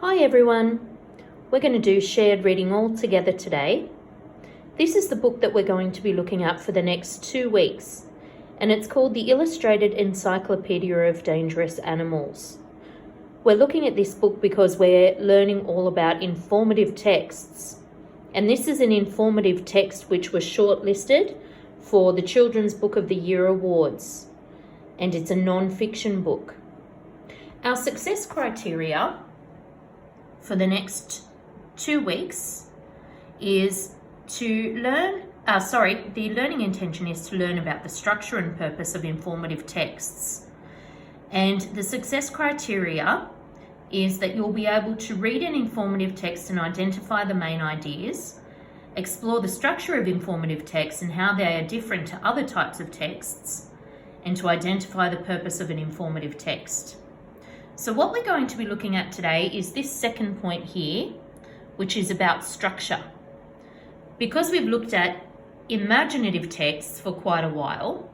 Hi everyone, we're going to do shared reading all together today. This is the book that we're going to be looking at for the next 2 weeks, and it's called The Illustrated Encyclopedia of Dangerous Animals. We're looking at this book because we're learning all about informative texts, and this is an informative text which was shortlisted for the Children's Book of the Year Awards, and it's a non-fiction book. Our success criteria for the next 2 weeks is to learn, the learning intention is to learn about the structure and purpose of informative texts. And the success criteria is that you'll be able to read an informative text and identify the main ideas, explore the structure of informative texts and how they are different to other types of texts, and to identify the purpose of an informative text. So what we're going to be looking at today is this second point here, which is about structure. Because we've looked at imaginative texts for quite a while,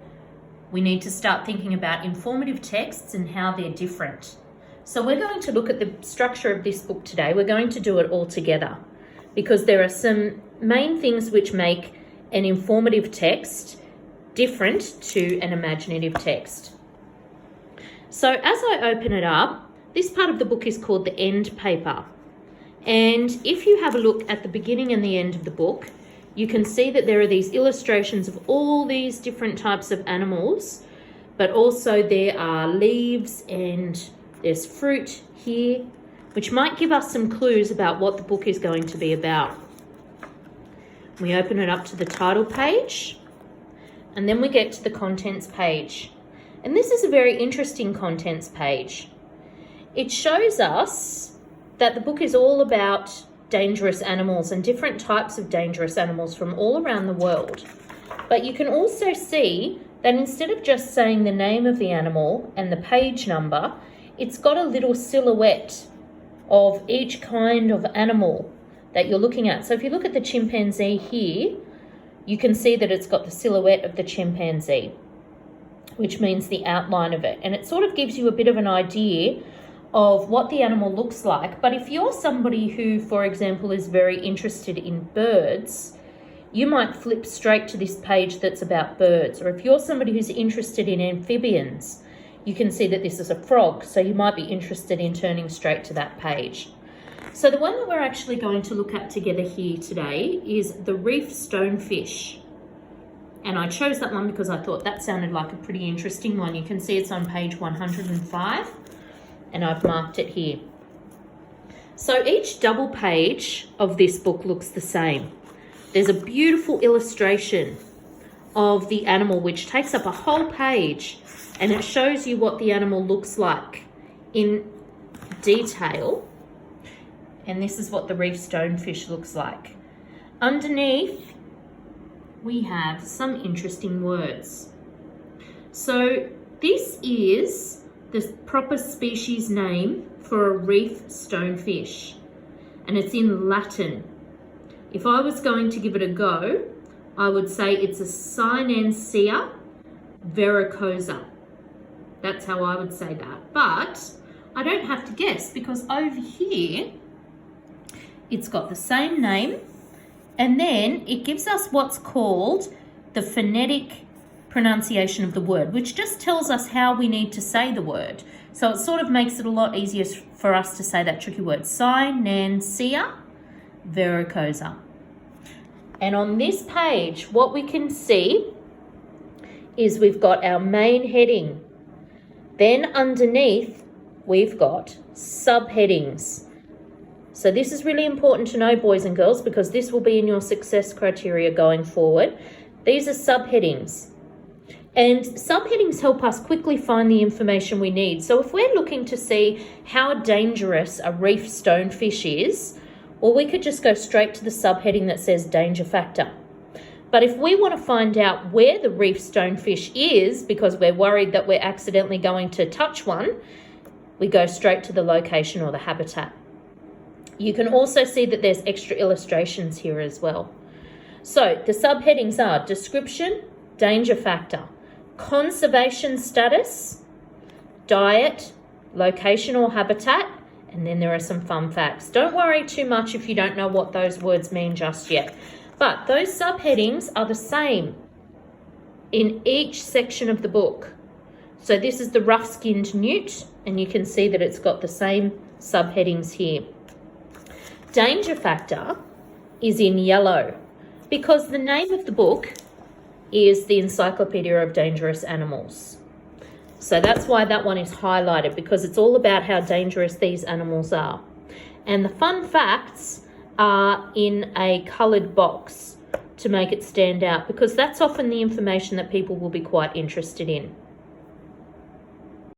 we need to start thinking about informative texts and how they're different. So we're going to look at the structure of this book today. We're going to do it all together because there are some main things which make an informative text different to an imaginative text. So as I open it up, this part of the book is called the end paper. And if you have a look at the beginning and the end of the book, you can see that there are these illustrations of all these different types of animals, but also there are leaves and there's fruit here, which might give us some clues about what the book is going to be about. We open it up to the title page, and then we get to the contents page. And this is a very interesting contents page. It shows us that the book is all about dangerous animals and different types of dangerous animals from all around the world. But you can also see that instead of just saying the name of the animal and the page number, it's got a little silhouette of each kind of animal that you're looking at. So if you look at the chimpanzee here, you can see that it's got the silhouette of the chimpanzee, which means the outline of it. And it sort of gives you a bit of an idea of what the animal looks like. But if you're somebody who, for example, is very interested in birds, you might flip straight to this page that's about birds. Or if you're somebody who's interested in amphibians, you can see that this is a frog, so you might be interested in turning straight to that page. So the one that we're actually going to look at together here today is the reef stonefish. And I chose that one because I thought that sounded like a pretty interesting one. You can see it's on page 105, and I've marked it here. So each double page of this book looks the same. There's a beautiful illustration of the animal which takes up a whole page, and it shows you what the animal looks like in detail. And this is what the reef stonefish looks like. Underneath, we have some interesting words. So this is the proper species name for a reef stonefish, and it's in Latin. If I was going to give it a go, I would say it's a Cynancea verrucosa. That's how I would say that. But I don't have to guess because over here, it's got the same name, and then it gives us what's called the phonetic pronunciation of the word, which just tells us how we need to say the word. So it sort of makes it a lot easier for us to say that tricky word, Cynancea verrucosa. And on this page, what we can see is we've got our main heading. Then underneath, we've got subheadings. So this is really important to know, boys and girls, because this will be in your success criteria going forward. These are subheadings. And subheadings help us quickly find the information we need. So if we're looking to see how dangerous a reef stonefish is, well, we could just go straight to the subheading that says danger factor. But if we want to find out where the reef stonefish is, because we're worried that we're accidentally going to touch one, we go straight to the location or the habitat. You can also see that there's extra illustrations here as well. So the subheadings are description, danger factor, conservation status, diet, location or habitat, And then there are some fun facts. Don't worry too much if you don't know what those words mean just yet. But those subheadings are the same in each section of the book. So this is the rough-skinned newt, and you can see that it's got the same subheadings here. Danger factor is in yellow because the name of the book is the Encyclopedia of Dangerous Animals. So that's why that one is highlighted, because it's all about how dangerous these animals are. And the fun facts are in a coloured box to make it stand out, because that's often the information that people will be quite interested in.